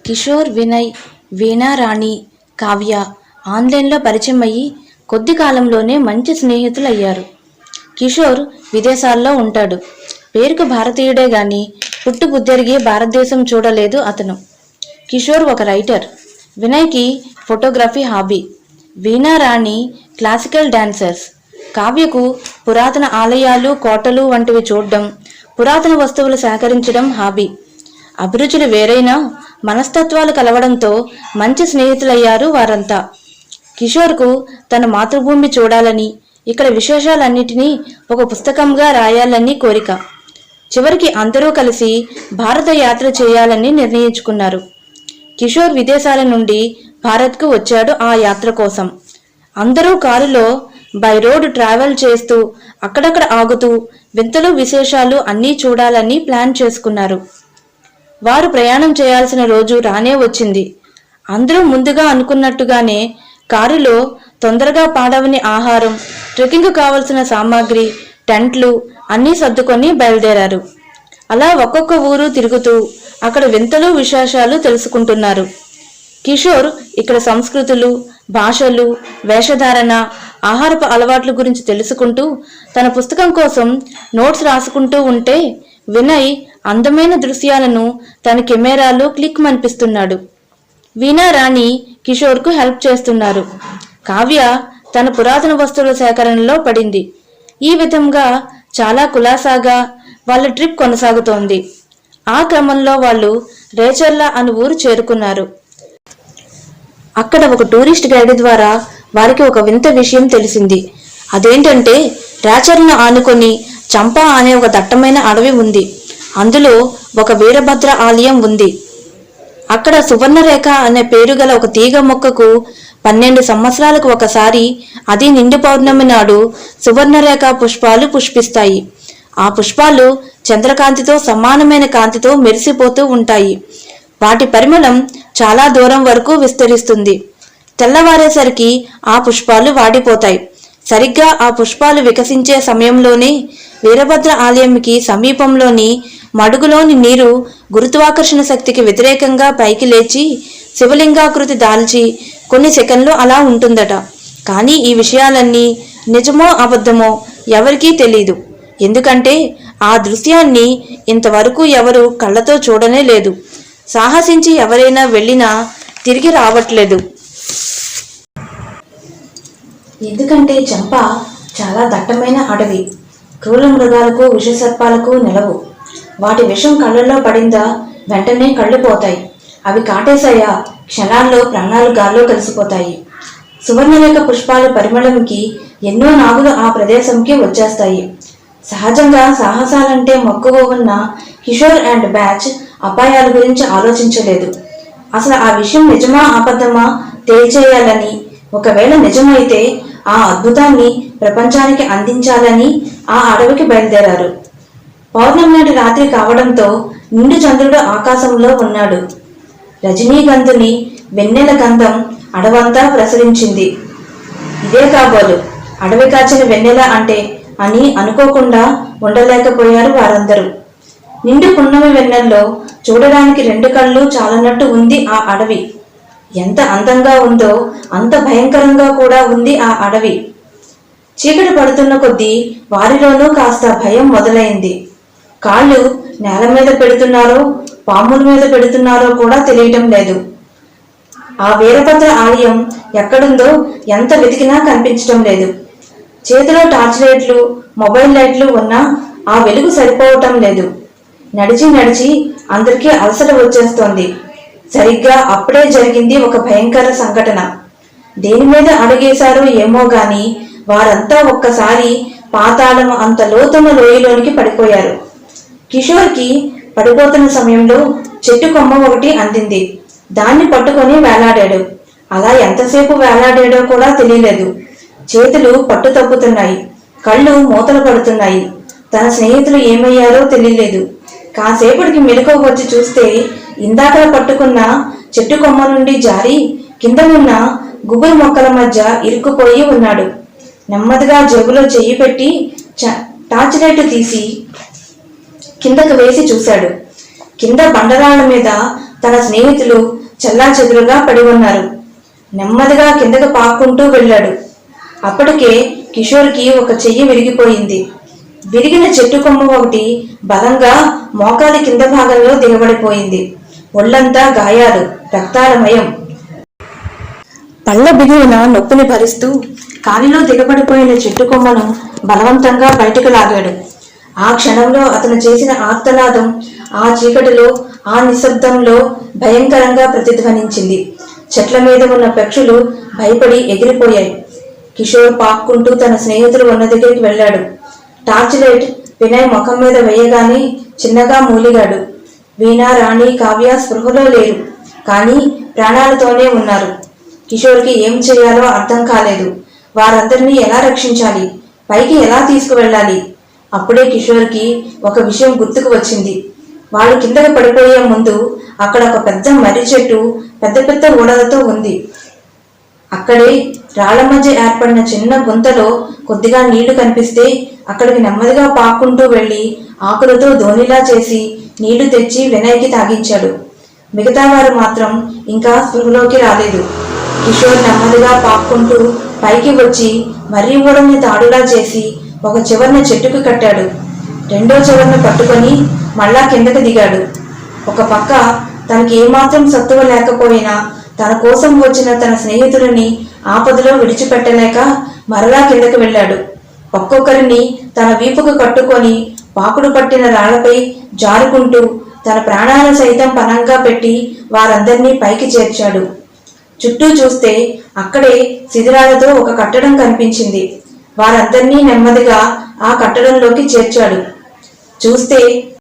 కిషోర్, వినయ్, వీణా రాణి, కావ్య ఆన్లైన్లో పరిచయం అయ్యి కొద్ది కాలంలోనే మంచి స్నేహితులు అయ్యారు. కిషోర్ విదేశాల్లో ఉంటాడు. పేరుకు భారతీయుడే గాని పుట్టు బుద్ధెరిగి భారతదేశం చూడలేదు అతను. కిషోర్ ఒక రైటర్. వినయ్కి photography hobby. Veena Rani classical dancers. కావ్యకు పురాతన ఆలయాలు, కోటలు వంటివి చూడడం, పురాతన వస్తువులు సేకరించడం హాబీ. అభిరుచులు వేరైనా మనస్తత్వాలు కలవడంతో మంచి స్నేహితులయ్యారు వారంతా. కిషోర్కు తన మాతృభూమి చూడాలని, ఇక్కడ విశేషాలన్నిటినీ ఒక పుస్తకంగా రాయాలని కోరిక. చివరికి అందరూ కలిసి భారత యాత్ర చేయాలని నిర్ణయించుకున్నారు. కిషోర్ విదేశాల నుండి భారత్కు వచ్చాడు ఆ యాత్ర కోసం. అందరూ కారులో బై రోడ్ ట్రావెల్ చేస్తూ అక్కడక్కడ ఆగుతూ వింతలు విశేషాలు అన్నీ చూడాలని ప్లాన్ చేసుకున్నారు. వారు ప్రయాణం చేయాల్సిన రోజు రానే వచ్చింది. అందరూ ముందుగా అనుకున్నట్టుగానే కారులో తొందరగా పాడవని ఆహారం, ట్రెక్కింగ్ కావలసిన సామాగ్రి, టెంట్లు అన్నీ సర్దుకొని బయలుదేరారు. అలా ఒక్కొక్క ఊరు తిరుగుతూ అక్కడ వింతలు విశేషాలు తెలుసుకుంటున్నారు. కిషోర్ ఇక్కడ సంస్కృతులు, భాషలు, వేషధారణ, ఆహారపు అలవాట్ల గురించి తెలుసుకుంటూ తన పుస్తకం కోసం నోట్స్ రాసుకుంటూ ఉంటే వినయ్ అందమైన దృశ్యాలను తన కెమెరాలో క్లిక్ మనిపిస్తున్నాడు. వీణా రాణి కిషోర్కు హెల్ప్ చేస్తున్నారు. కావ్య తన పురాతన వస్తువుల సేకరణలో పడింది. ఈ విధంగా చాలా కులాసాగా వాళ్ళ ట్రిప్ కొనసాగుతోంది. ఆ క్రమంలో వాళ్ళు రేచర్ల అను ఊరు చేరుకున్నారు. అక్కడ ఒక టూరిస్ట్ గైడ్ ద్వారా వారికి ఒక వింత విషయం తెలిసింది. అదేంటంటే రేచర్లను ఆనుకొని చంపా అనే ఒక దట్టమైన అడవి ఉంది. అందులో ఒక వీరభద్ర ఆలయం ఉంది. అక్కడ సువర్ణరేఖ అనే పేరు గల ఒక తీగ మొక్కకు 12 సంవత్సరాలకు ఒకసారి, అది నిండు పౌర్ణమి నాడు సువర్ణరేఖ పుష్పాలు పుష్పిస్తాయి. ఆ పుష్పాలు చంద్రకాంతితో సమానమైన కాంతితో మెరిసిపోతూ ఉంటాయి. వాటి పరిమళం చాలా దూరం వరకు విస్తరిస్తుంది. తెల్లవారేసరికి ఆ పుష్పాలు వాడిపోతాయి. సరిగ్గా ఆ పుష్పాలు వికసించే సమయంలోనే వీరభద్ర ఆలయంకి సమీపంలోని మడుగులోని నీరు గురుత్వాకర్షణ శక్తికి వ్యతిరేకంగా పైకి లేచి శివలింగాకృతి దాల్చి కొన్ని సెకండ్లు అలా ఉంటుందట. కానీ ఈ విషయాలన్నీ నిజమో అబద్ధమో ఎవరికీ తెలీదు. ఎందుకంటే ఆ దృశ్యాన్ని ఇంతవరకు ఎవరు కళ్ళతో చూడనే లేదు. సాహసించి ఎవరైనా వెళ్ళినా తిరిగి రావట్లేదు. ఎందుకంటే చంప చాలా దట్టమైన అడవి. క్రూర మృగాలకు, విషసర్పాలకు నిలవు. వాటి విషం కళ్ళల్లో పడిందా వెంటనే కళ్ళు పోతాయి. అవి కాటేశాయా క్షణాల్లో ప్రాణాలు గాల్లో కలిసిపోతాయి. సువర్ణరేఖ పుష్పాల పరిమళంకి ఎన్నో నాగులు ఆ ప్రదేశంకి వచ్చేస్తాయి. సహజంగా సాహసాలంటే మక్కువ ఉన్న కిషోర్ అండ్ బ్యాచ్ అపాయాల గురించి ఆలోచించలేదు. అసలు ఆ విషయం నిజమా అబద్ధమా తేల్చేయాలని, ఒకవేళ నిజమైతే ఆ అద్భుతాన్ని ప్రపంచానికి అందించాలని ఆ అడవికి బయలుదేరారు. పౌర్ణమి నాటి రాత్రి కావడంతో నిండు చంద్రుడు ఆకాశంలో ఉన్నాడు. రజనీగంధుని వెన్నెల గంధం అడవంతా ప్రసరించింది. ఇదే కాబోలు అడవి కాచిన వెన్నెల అంటే అని అనుకోకుండా ఉండలేకపోయారు వారందరూ. నిండు పున్నమి వెన్నెల్లో చూడడానికి 2 కళ్ళు చాలన్నట్టు ఉంది ఆ అడవి. ఎంత అందంగా ఉందో అంత భయంకరంగా కూడా ఉంది ఆ అడవి. చీకటి పడుతున్న కొద్దీ వారిలోనూ కాస్త భయం మొదలైంది. కాళ్ళు నేల మీద పెడుతున్నారో పాముల మీద పెడుతున్నారో కూడా తెలియటం లేదు. ఆ వీరభద్ర ఆలయం ఎక్కడుందో ఎంత వెతికినా కనిపించటం లేదు. చేతిలో టార్చ్ లైట్లు, మొబైల్ లైట్లు ఉన్నా ఆ వెలుగు సరిపోవటం లేదు. నడిచి నడిచి అందరికీ అలసట వచ్చేస్తోంది. సరిగ్గా అప్పుడే జరిగింది ఒక భయంకర సంఘటన. దేని మీద అడుగేశారో ఏమో గాని వారంతా ఒక్కసారి పాతాళం అంత లోతున్న లోయలోనికి పడిపోయారు. కిషోర్కి పడిపోతున్న సమయంలో చెట్టు కొమ్మ ఒకటి అందింది. దాన్ని పట్టుకొని వేలాడాడు. అలా ఎంతసేపు వేలాడాడో కూడా తెలియలేదు. చేతులు పట్టు తప్పుతున్నాయి, కళ్ళు మూతలు పడుతున్నాయి. తన స్నేహితులు ఏమయ్యారో తెలియలేదు. కాసేపటికి మెలకువ వచ్చి చూస్తే ఇందాక పట్టుకున్న చెట్టు కొమ్మ నుండి జారి కింద ఉన్న గుబురు మొక్కల మధ్య ఇరుక్కుపోయి ఉన్నాడు. నెమ్మదిగా జేబులో చెయ్యి పెట్టి టార్చ్ లైట్ తీసి కిందకు వేసి చూశాడు. కింద బండరాళ్ల మీద తన స్నేహితులు చెల్లాచెదురుగా పడి ఉన్నారు. నెమ్మదిగా కిందకు పాక్కుంటూ వెళ్ళాడు. అప్పటికే కిషోర్కి ఒక చెయ్యి విరిగిపోయింది. విరిగిన చెట్టు కొమ్మ ఒకటి బలంగా మోకాలి కింద భాగంలో దిగబడిపోయింది. ఒళ్లంతా గాయాలు, రక్తాలమయం. పళ్ళ బిగువున నొప్పిని భరిస్తూ కాలిలో దిగబడిపోయిన చెట్టు కొమ్మను బలవంతంగా బయటకు లాగాడు. ఆ క్షణంలో అతను చేసిన ఆర్తనాదం ఆ చీకటిలో, ఆ నిశ్శబ్దంలో భయంకరంగా ప్రతిధ్వనించింది. చెట్ల మీద ఉన్న పక్షులు భయపడి ఎగిరిపోయాయి. కిషోర్ పాక్కుంటూ తన స్నేహితులు ఉన్న దగ్గరికి వెళ్ళాడు. టార్చ్ లైట్ వినయ్ ముఖం మీద వేయగానే చిన్నగా మూలిగాడు. వీణా, రాణి, కావ్య స్పృహలో లేరు, కానీ ప్రాణాలతోనే ఉన్నారు. కిషోర్కి ఏం చేయాలో అర్థం కాలేదు. వారందరినీ ఎలా రక్షించాలి, పైకి ఎలా తీసుకువెళ్ళాలి? అప్పుడే కిషోర్కి ఒక విషయం గుర్తుకు వచ్చింది. వాళ్ళు కిందకి పడిపోయే ముందు అక్కడ ఒక పెద్ద మర్రి చెట్టు పెద్ద పెద్ద ఊడలతో ఉంది. అక్కడే రాళ్ల మధ్య ఏర్పడిన చిన్న గుంతలో కొద్దిగా నీళ్లు కనిపిస్తే అక్కడికి నెమ్మదిగా పాక్కుంటూ వెళ్లి ఆకులతో దోణిలా చేసి నీళ్లు తెచ్చి వినయ్కి తాగించాడు. మిగతా వారు మాత్రం ఇంకా స్పృహలోకి రాలేదు. కిషోర్ నెమ్మదిగా పాక్కుంటూ పైకి వచ్చి మర్రి ఊడల్ని తాడులా చేసి ఒక చివరన చెట్టుకు కట్టాడు. రెండో చివరన పట్టుకొని మళ్ళా కిందకి దిగాడు. ఒక పక్క తనకి ఏమాత్రం సత్తువ లేకపోయినా తన కోసం వచ్చిన తన స్నేహితుడిని ఆపదలో విడిచిపెట్టలేక మరలా కిందకి వెళ్ళాడు. ఒక్కొక్కరిని తన వీపుకు కట్టుకొని పాకుడు పట్టిన రాళ్లపై జారుకుంటూ తన ప్రాణాలను సైతం పణంగా పెట్టి వారందరినీ పైకి చేర్చాడు. చుట్టూ చూస్తే అక్కడే శిథిలాలతో ఒక కట్టడం కనిపించింది. వారందరినీ నెమ్మదిగా ఆ కట్టడంలోకి చేర్చాడు. చూస్తే